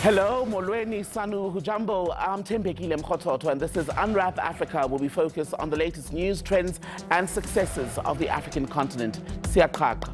Hello, Molweni, Sanu, Hujambo. I'm Thembekile Mrototo, and this is Unwrap Africa, where we focus on the latest news, trends, and successes of the African continent. Siyaqaqa.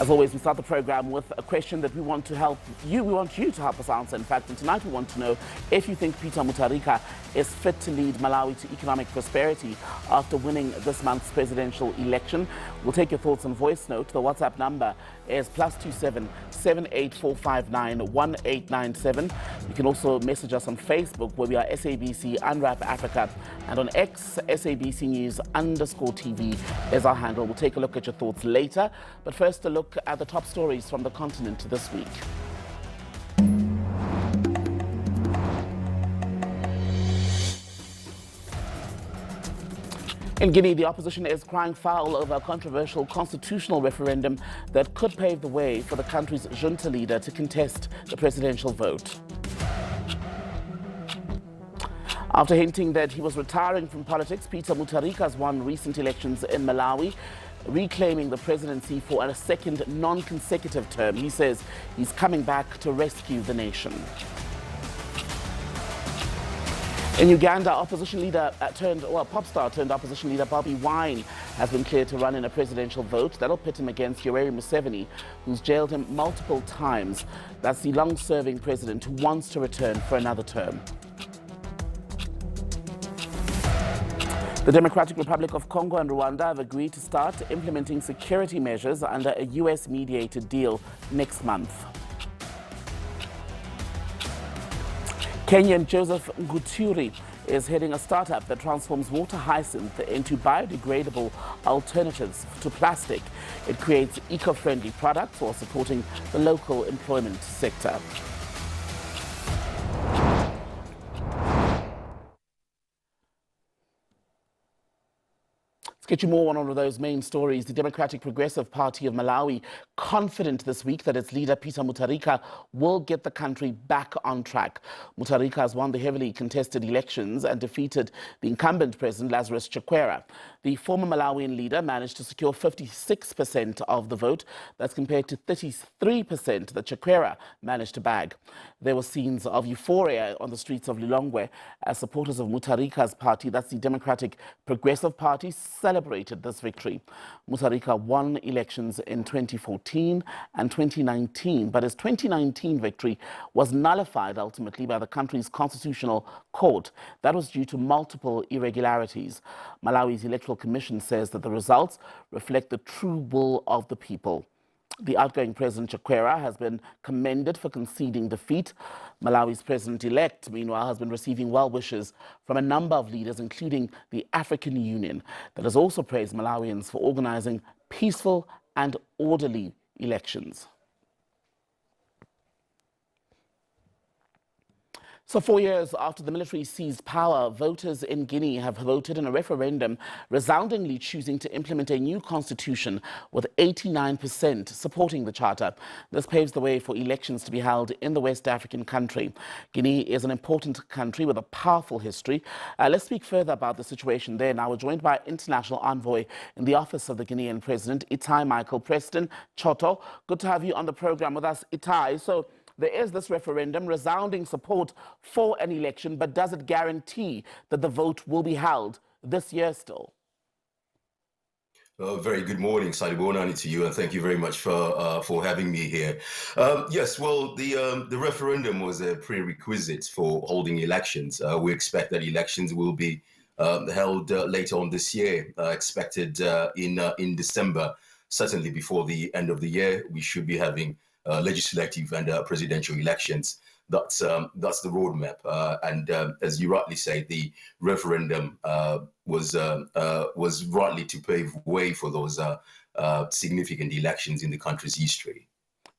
As always, we start the program with a question that we want you to help us answer, in fact. And tonight we want to know if you think Peter Mutharika is fit to lead Malawi to economic prosperity after winning this month's presidential election. We'll take your thoughts on voice note. The WhatsApp number is +27 78459 1897. You can also message us on Facebook, where we are SABC Unwrap Africa, and on X, SABC News _TV is our handle. We'll take a look at your thoughts later, but first a look at the top stories from the continent this week. In Guinea, the opposition is crying foul over a controversial constitutional referendum that could pave the way for the country's junta leader to contest the presidential vote. After hinting that he was retiring from politics, Peter Mutharika has won recent elections in Malawi, reclaiming the presidency for a second non-consecutive term. He says he's coming back to rescue the nation. In Uganda, opposition leader pop star turned opposition leader Bobi Wine has been cleared to run in a presidential vote that'll pit him against Yoweri Museveni, who's jailed him multiple times. That's the long-serving president who wants to return for another term. The Democratic Republic of Congo and Rwanda have agreed to start implementing security measures under a US-mediated deal next month. Kenyan Joseph Nguturi is heading a startup that transforms water hyacinth into biodegradable alternatives to plastic. It creates eco-friendly products while supporting the local employment sector. Get you more on one of those main stories. The Democratic Progressive Party of Malawi confident this week that its leader Peter Mutharika will get the country back on track. Mutharika has won the heavily contested elections and defeated the incumbent president Lazarus Chakwera. The former Malawian leader managed to secure 56% of the vote. That's compared to 33% that Chakwera managed to bag. There were scenes of euphoria on the streets of Lilongwe as supporters of Mutharika's party, that's the Democratic Progressive Party, celebrated this victory. Mutharika won elections in 2014 and 2019, but his 2019 victory was nullified ultimately by the country's constitutional court. That was due to multiple irregularities. Malawi's Electoral Commission says that the results reflect the true will of the people. The outgoing President Chakwera has been commended for conceding defeat. Malawi's president-elect, meanwhile, has been receiving well wishes from a number of leaders, including the African Union, that has also praised Malawians for organizing peaceful and orderly elections. So 4 years after the military seized power, voters in Guinea have voted in a referendum resoundingly choosing to implement a new constitution, with 89% supporting the charter. This paves the way for elections to be held in the West African country. Guinea is an important country with a powerful history. Let's speak further about the situation there. Now we're joined by international envoy in the office of the Guinean president, Itai Michael Preston Choto. Good to have you on the program with us, Itai. So there is this referendum, resounding support for an election, but does it guarantee that the vote will be held this year still? Very good morning, Salibonani, to you, and thank you very much for having me here. Yes, well, the referendum was a prerequisite for holding elections. We expect that elections will be held later on this year, expected in December. Certainly before the end of the year, we should be having legislative and presidential elections. That's the roadmap. And as you rightly say, the referendum was rightly to pave way for those significant elections in the country's history.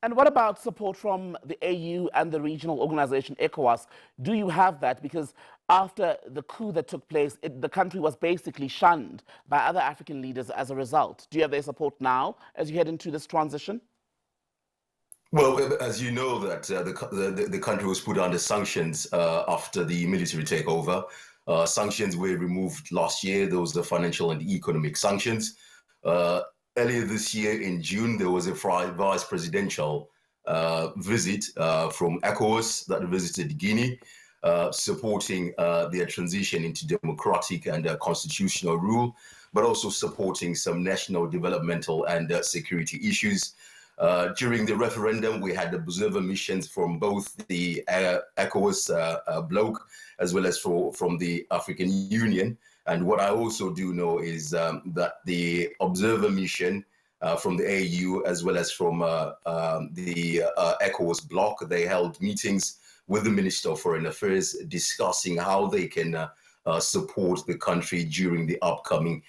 And what about support from the AU and the regional organization ECOWAS? Do you have that? Because after the coup that took place, the country was basically shunned by other African leaders as a result. Do you have their support now as you head into this transition? Well, as you know, that the country was put under sanctions after the military takeover. Sanctions were removed last year. Those are financial and economic sanctions. Earlier this year in June, there was a vice presidential visit from ECOWAS that visited Guinea, supporting their transition into democratic and constitutional rule, but also supporting some national developmental and security issues. During the referendum, we had observer missions from both the ECOWAS bloc as well as from the African Union. And what I also do know is that the observer mission from the AU as well as from the ECOWAS bloc, they held meetings with the Minister of Foreign Affairs discussing how they can support the country during the upcoming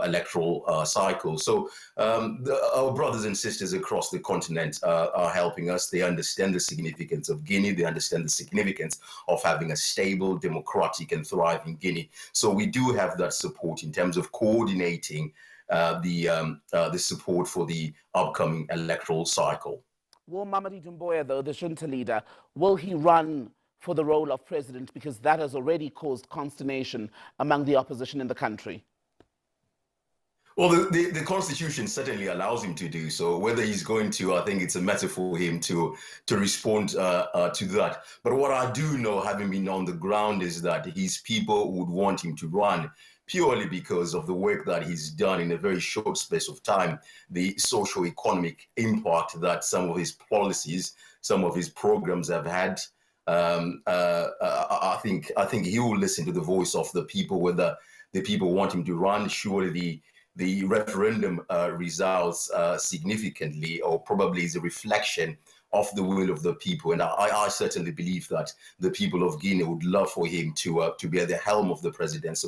electoral cycle. So our brothers and sisters across the continent are helping us. They understand the significance of Guinea. They understand the significance of having a stable, democratic and thriving Guinea. So we do have that support in terms of coordinating the support for the upcoming electoral cycle. Will Mamadi Doumbouya, though, the junta leader, will he run for the role of president, because that has already caused consternation among the opposition in the country? Well, the Constitution certainly allows him to do so. Whether he's going to, I think it's a matter for him to respond to that. But what I do know, having been on the ground, is that his people would want him to run purely because of the work that he's done in a very short space of time, the socio-economic impact that some of his policies, some of his programs have had. I think he will listen to the voice of the people, whether the people want him to run. Surely the referendum results significantly, or probably is a reflection of the will of the people. And I certainly believe that the people of Guinea would love for him to be at the helm of the presidency,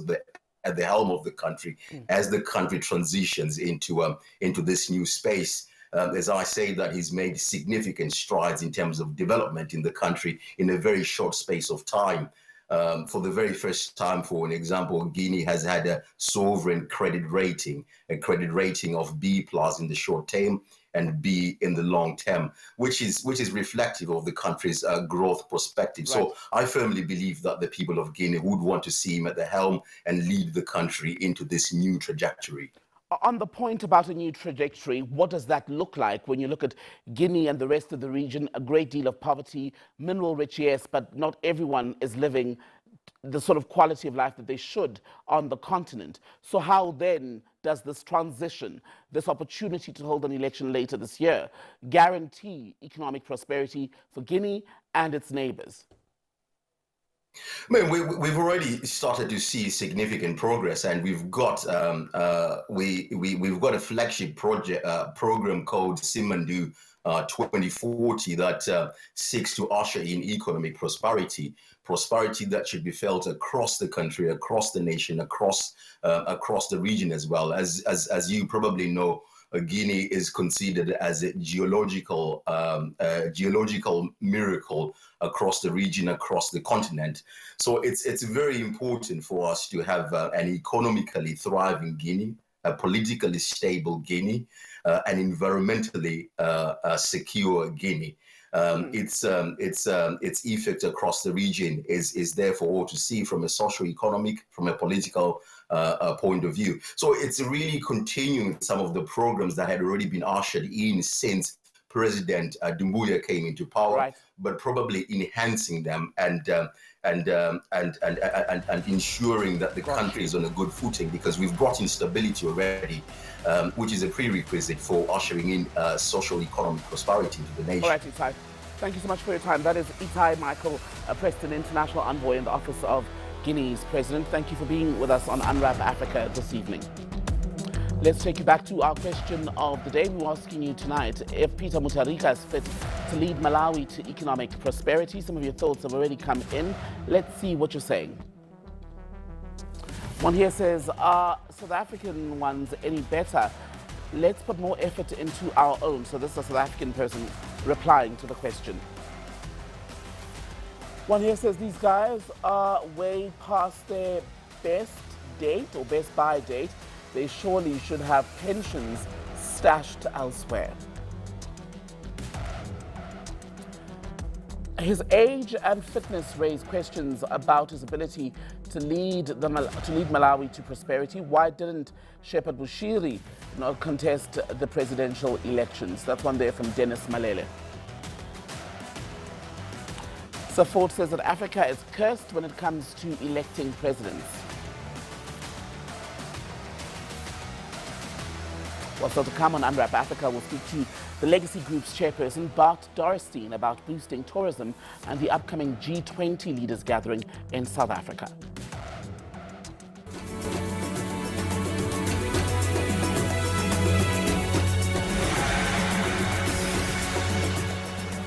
at the helm of the country, as the country transitions into this new space. As I say, that he's made significant strides in terms of development in the country in a very short space of time. For the very first time, for an example, Guinea has had a sovereign credit rating, a credit rating of B+ in the short term and B in the long term, which is reflective of the country's growth perspective. Right. So I firmly believe that the people of Guinea would want to see him at the helm and lead the country into this new trajectory. On the point about a new trajectory, what does that look like when you look at Guinea and the rest of the region? A great deal of poverty, mineral rich, yes, but not everyone is living the sort of quality of life that they should on the continent. So how then does this transition, this opportunity to hold an election later this year, guarantee economic prosperity for Guinea and its neighbors? Man, we've already started to see significant progress, and we've got we've got a flagship program called Simandu 2040 that seeks to usher in economic prosperity that should be felt across the country, across the nation, across the region as well. As you probably know, Guinea is considered as a geological miracle across the region, across the continent. So it's very important for us to have an economically thriving Guinea, a politically stable Guinea, an environmentally secure Guinea. Its effect across the region is there for all to see, from a socio-economic, from a political point of view. So it's really continuing some of the programs that had already been ushered in since President Doumbouya came into power, right, but probably enhancing them and ensuring that the country is on a good footing, because we've brought in stability already, which is a prerequisite for ushering in social economic prosperity into the nation. All right, Itai. Thank you so much for your time. That is Itai Michael Preston, International Envoy in the Office of Guinea's President. Thank you for being with us on Unwrap Africa this evening. Let's take you back to our question of the day. We were asking you tonight if Peter Mutharika is fit to lead Malawi to economic prosperity. Some of your thoughts have already come in. Let's see what you're saying. One here says, are South African ones any better? Let's put more effort into our own. So this is a South African person replying to the question. One here says, these guys are way past their best date or best buy date. They surely should have pensions stashed elsewhere. His age and fitness raise questions about his ability to lead Malawi to prosperity. Why didn't Shepherd Bushiri contest the presidential elections? That's one there from Dennis Malele. Ford says that Africa is cursed when it comes to electing presidents. Well, so to come on Unwrap Africa, we'll speak to the Legacy Group's chairperson, Bart Dorrestein, about boosting tourism and the upcoming G20 leaders gathering in South Africa.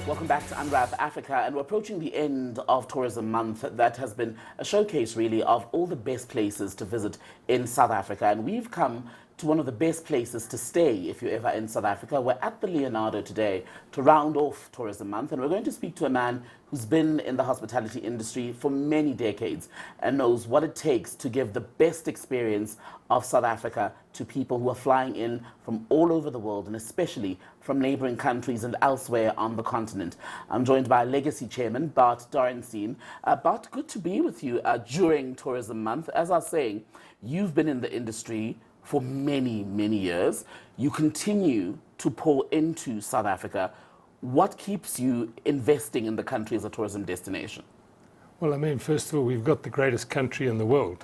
Welcome back to Unwrap Africa, and we're approaching the end of Tourism Month. That has been a showcase, really, of all the best places to visit in South Africa, and we've come to one of the best places to stay if you're ever in South Africa. We're at the Leonardo today to round off Tourism Month, and we're going to speak to a man who's been in the hospitality industry for many decades and knows what it takes to give the best experience of South Africa to people who are flying in from all over the world, and especially from neighboring countries and elsewhere on the continent. I'm joined by Legacy Chairman Bart Dorrestein. Bart, good to be with you during Tourism Month. As I was saying, you've been in the industry for many, many years. You continue to pour into South Africa. What keeps you investing in the country as a tourism destination? Well, I mean, first of all, we've got the greatest country in the world.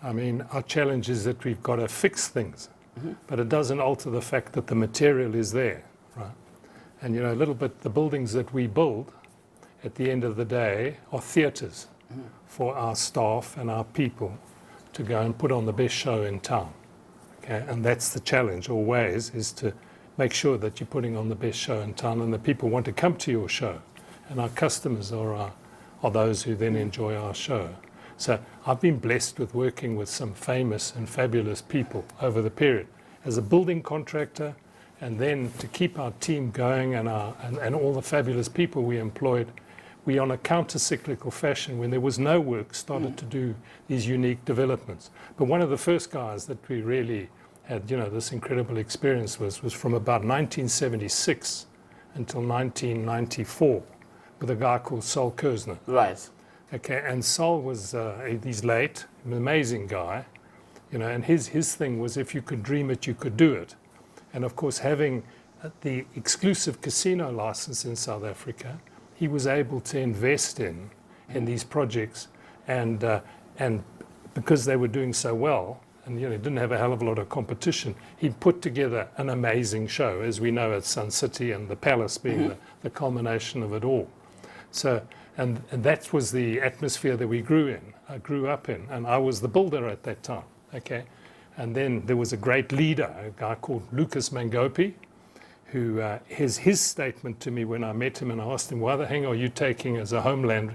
I mean, our challenge is that we've got to fix things, but it doesn't alter the fact that the material is there, right? And, you know, a little bit, the buildings that we build at the end of the day are theatres for our staff and our people to go and put on the best show in town. Okay? And that's the challenge always, is to make sure that you're putting on the best show in town and the people want to come to your show. And our customers are those who then enjoy our show. So I've been blessed with working with some famous and fabulous people over the period as a building contractor, and then to keep our team going and all the fabulous people we employed. We, on a counter-cyclical fashion, when there was no work, started to do these unique developments. But one of the first guys that we really had, you know, this incredible experience was from about 1976 until 1994 with a guy called Sol Kersner. Right. Okay, and Sol was, he's late, an amazing guy, you know, and his thing was, if you could dream it, you could do it. And of course, having the exclusive casino license in South Africa, he was able to invest in these projects, and because they were doing so well, and you know, didn't have a hell of a lot of competition, he put together an amazing show, as we know at Sun City, and the Palace being the culmination of it all. So, and that was the atmosphere that we grew up in, and I was the builder at that time. Okay, and then there was a great leader, a guy called Lucas Mangopi, who his statement to me when I met him and I asked him, why the hell are you taking as a homeland,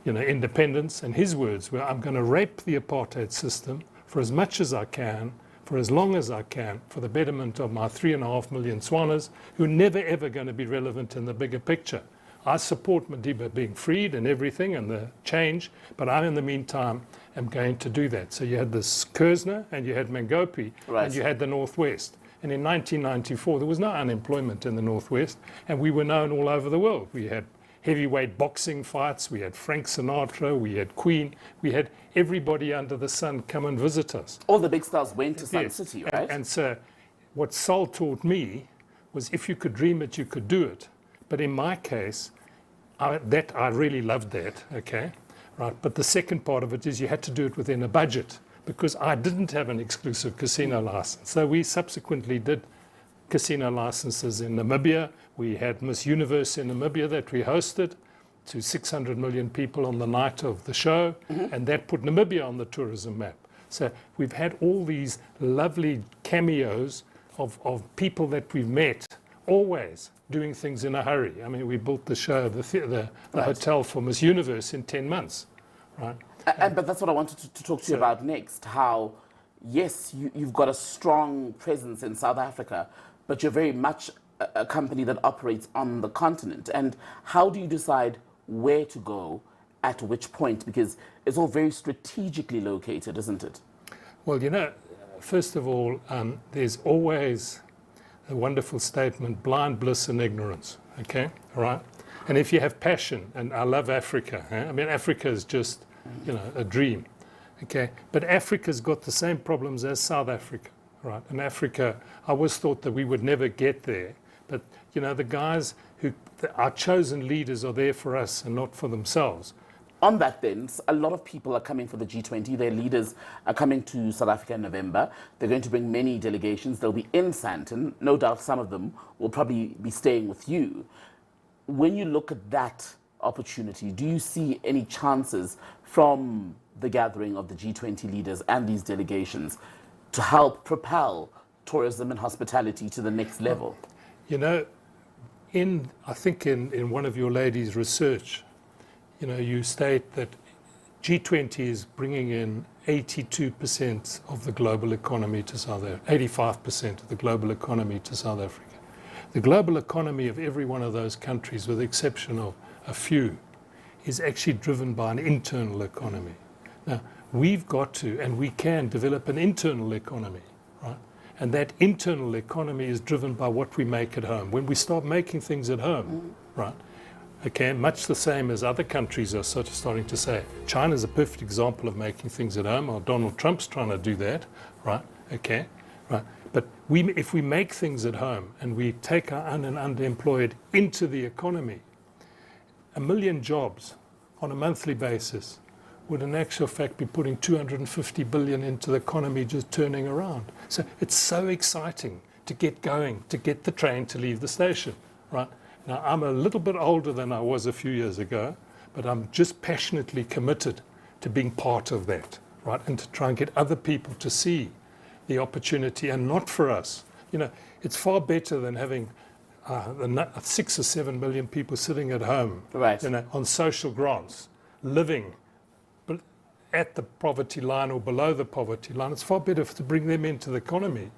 you know, independence? And his words were, I'm going to rape the apartheid system for as much as I can, for as long as I can, for the betterment of my 3.5 million Tswanas, who are never ever going to be relevant in the bigger picture. I support Madiba being freed and everything and the change, but I, in the meantime, am going to do that. So you had this Kersner and you had Mangopi, right, and you had the Northwest. And in 1994, there was no unemployment in the Northwest, and we were known all over the world. We had heavyweight boxing fights, we had Frank Sinatra, we had Queen, we had everybody under the sun come and visit us. All the big stars went to Sun City, right? And so what Sol taught me was, if you could dream it, you could do it. But in my case, I really loved that, okay? Right. But the second part of it is you had to do it within a budget, because I didn't have an exclusive casino license. So we subsequently did casino licenses in Namibia. We had Miss Universe in Namibia that we hosted to 600 million people on the night of the show, and that put Namibia on the tourism map. So we've had all these lovely cameos of people that we've met, always doing things in a hurry. I mean, we built the show, the right, hotel for Miss Universe in 10 months, right? But that's what I wanted to talk to you about next, how, yes, you've got a strong presence in South Africa, but you're very much a company that operates on the continent. And how do you decide where to go at which point? Because it's all very strategically located, isn't it? Well, you know, first of all, there's always a wonderful statement, blind bliss and ignorance, okay, all right? And if you have passion, and I love Africa, I mean, Africa is just, a dream, okay? But Africa's got the same problems as South Africa, right? And Africa, I always thought that we would never get there. But, the guys our chosen leaders are there for us and not for themselves. On that then, a lot of people are coming for the G20. Their leaders are coming to South Africa in November. They're going to bring many delegations. They'll be in Sandton. No doubt some of them will probably be staying with you. When you look at that opportunity, do you see any chances from the gathering of the G20 leaders and these delegations to help propel tourism and hospitality to the next level? I think in one of your ladies' research, you state that G20 is bringing in 82% of the global economy to South Africa, 85% of the global economy to South Africa. The global economy of every one of those countries, with the exception of a few, is actually driven by an internal economy. Now, we've got to, and we can, develop an internal economy, right? And that internal economy is driven by what we make at home. When we start making things at home, right? Okay, much the same as other countries are sort of starting to say. China's a perfect example of making things at home, or Donald Trump's trying to do that, right? Okay, right. But if we make things at home and we take our underemployed into the economy, 1 million jobs on a monthly basis would in actual fact be putting 250 billion into the economy just turning around. So it's so exciting to get going, to get the train to leave the station, right? Now, I'm a little bit older than I was a few years ago, but I'm just passionately committed to being part of that, right? And to try and get other people to see the opportunity, and not for us. It's far better than having 6 or 7 million people sitting at home, right, on social grants, living at the poverty line or below the poverty line. It's far better to bring them into the economy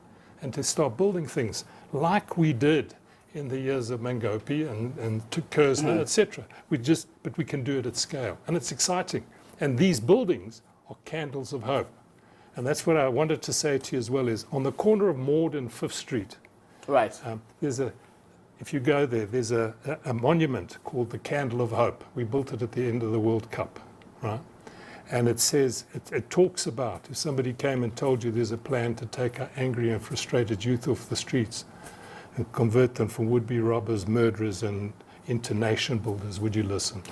and to start building things like we did in the years of Mangope and Kersner, etc. But we can do it at scale, and it's exciting. And these buildings are candles of hope. And that's what I wanted to say to you as well, is on the corner of Maud and 5th Street, right, if you go there, there's a monument called the Candle of Hope. We built it at the end of the World Cup, right? And it says, it talks about, if somebody came and told you there's a plan to take our angry and frustrated youth off the streets and convert them from would-be robbers, murderers, and into nation builders, would you listen?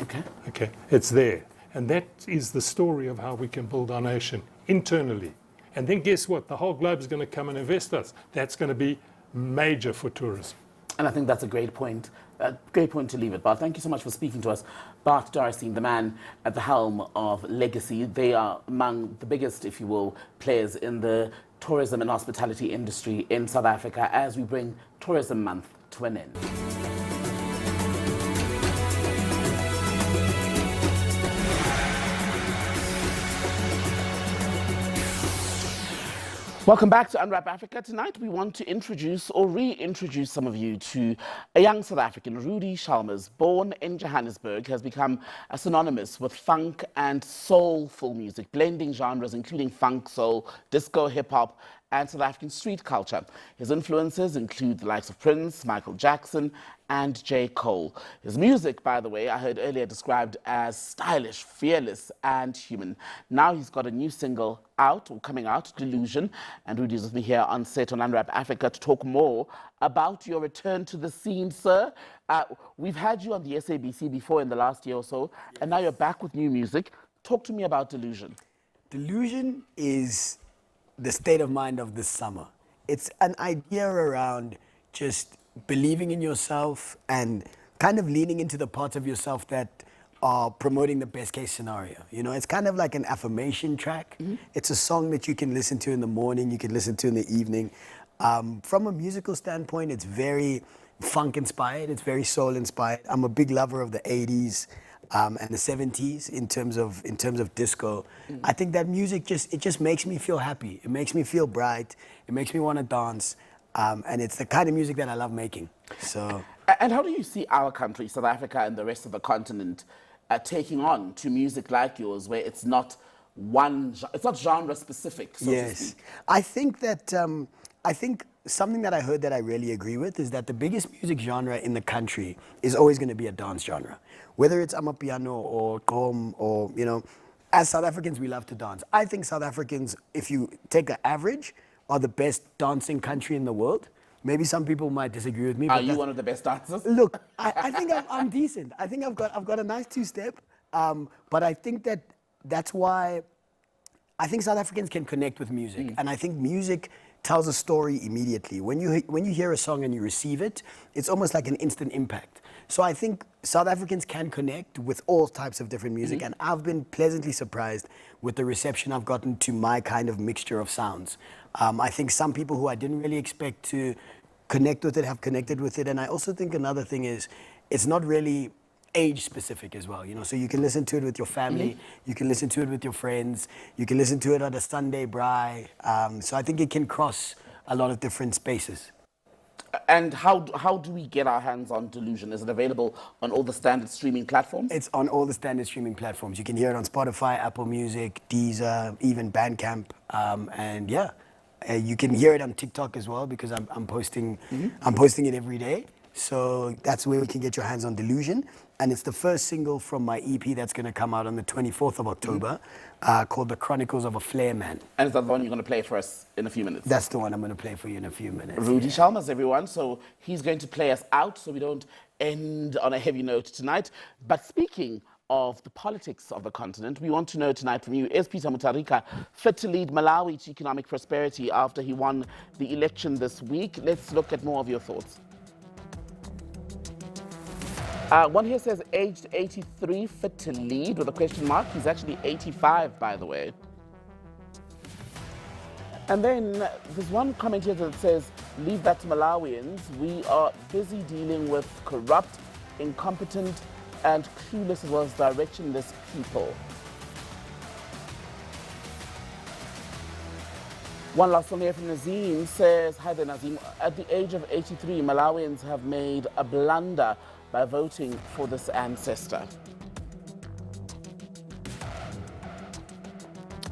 Okay, it's there. And that is the story of how we can build our nation internally. And then guess what? The whole globe is going to come and invest us. That's going to be major for tourism. And I think that's a great point to leave it. Bart, thank you so much for speaking to us. Bart Dorrestein, the man at the helm of Legacy. They are among the biggest, if you will, players in the tourism and hospitality industry in South Africa as we bring Tourism Month to an end. Welcome back to Unwrap Africa. Tonight we want to introduce or reintroduce some of you to a young South African, Rudy Chalmers, born in Johannesburg, has become synonymous with funk and soulful music, blending genres including funk, soul, disco, hip-hop, and South African street culture. His influences include the likes of Prince, Michael Jackson, and J. Cole. His music, by the way, I heard earlier described as stylish, fearless, and human. Now he's got a new single out, or coming out, Delusion, and Rudy's with me here on set on Unwrap Africa to talk more about your return to the scene, sir. We've had you on the SABC before in the last year or so, and now you're back with new music. Talk to me about Delusion. Delusion is the state of mind of this summer. It's an idea around just believing in yourself and kind of leaning into the parts of yourself that are promoting the best case scenario. It's kind of like an affirmation track. It's a song that you can listen to in the morning, you can listen to in the evening. From a musical standpoint, it's very funk inspired, it's very soul inspired. I'm a big lover of the 80s and the 70s in terms of disco. I think that music just makes me feel happy. It makes me feel bright. It makes me want to dance. And it's the kind of music that I love making. So. And how do you see our country, South Africa, and the rest of the continent taking on to music like yours, where it's not genre specific, so to speak? I think that something that I heard that I really agree with is that the biggest music genre in the country is always going to be a dance genre. Whether it's amapiano or gqom or, you know, as South Africans, we love to dance. I think South Africans, if you take an average, are the best dancing country in the world. Maybe some people might disagree with me. Are but you one of the best dancers? Look, I think I'm decent. I think I've got a nice two-step. But I think that's why I think South Africans can connect with music, and I think music tells a story immediately. When you hear a song and you receive it, it's almost like an instant impact. So I think South Africans can connect with all types of different music, and I've been pleasantly surprised with the reception I've gotten to my kind of mixture of sounds. I think some people who I didn't really expect to connect with it have connected with it, and I also think another thing is it's not really age specific as well, you know, so you can listen to it with your family, you can listen to it with your friends, you can listen to it on a Sunday braai. So I think it can cross a lot of different spaces. And how do we get our hands on Delusion? Is it available on all the standard streaming platforms? It's on all the standard streaming platforms. You can hear it on Spotify, Apple Music, Deezer, even Bandcamp, and yeah, you can hear it on TikTok as well because I'm posting it every day. So that's where you can get your hands on Delusion. And it's the first single from my EP that's going to come out on the 24th of October called The Chronicles of a Flair Man. And is that the one you're going to play for us in a few minutes? That's the one I'm going to play for you in a few minutes. Rudy Chalmers, everyone. So he's going to play us out so we don't end on a heavy note tonight. But speaking of the politics of the continent, we want to know tonight from you, is Peter Mutharika fit to lead Malawi to economic prosperity after he won the election this week? Let's look at more of your thoughts. One here says, aged 83, fit to lead, with a question mark. He's actually 85, by the way. And then there's one comment here that says, leave that to Malawians. We are busy dealing with corrupt, incompetent, and clueless as well as directionless people. One last one here from Nazim says, hi there Nazim, at the age of 83, Malawians have made a blunder by voting for this ancestor.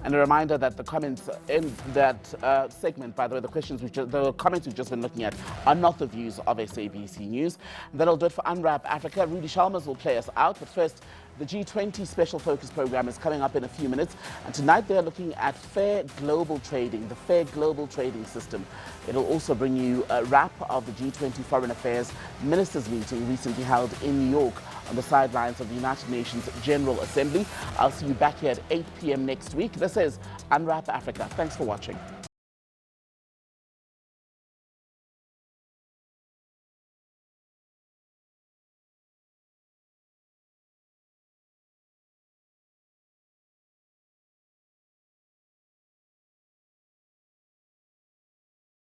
And a reminder that the comments in that segment, by the way, the comments we've just been looking at are not the views of SABC News. That'll do it for Unwrap Africa. Rudy Chalmers will play us out, but first, the G20 Special Focus Program is coming up in a few minutes, and tonight they're looking at fair global trading, the fair global trading system. It'll also bring you a wrap of the G20 Foreign Affairs Ministers meeting recently held in New York on the sidelines of the United Nations General Assembly. I'll see you back here at 8 p.m. next week. This is Unwrap Africa. Thanks for watching.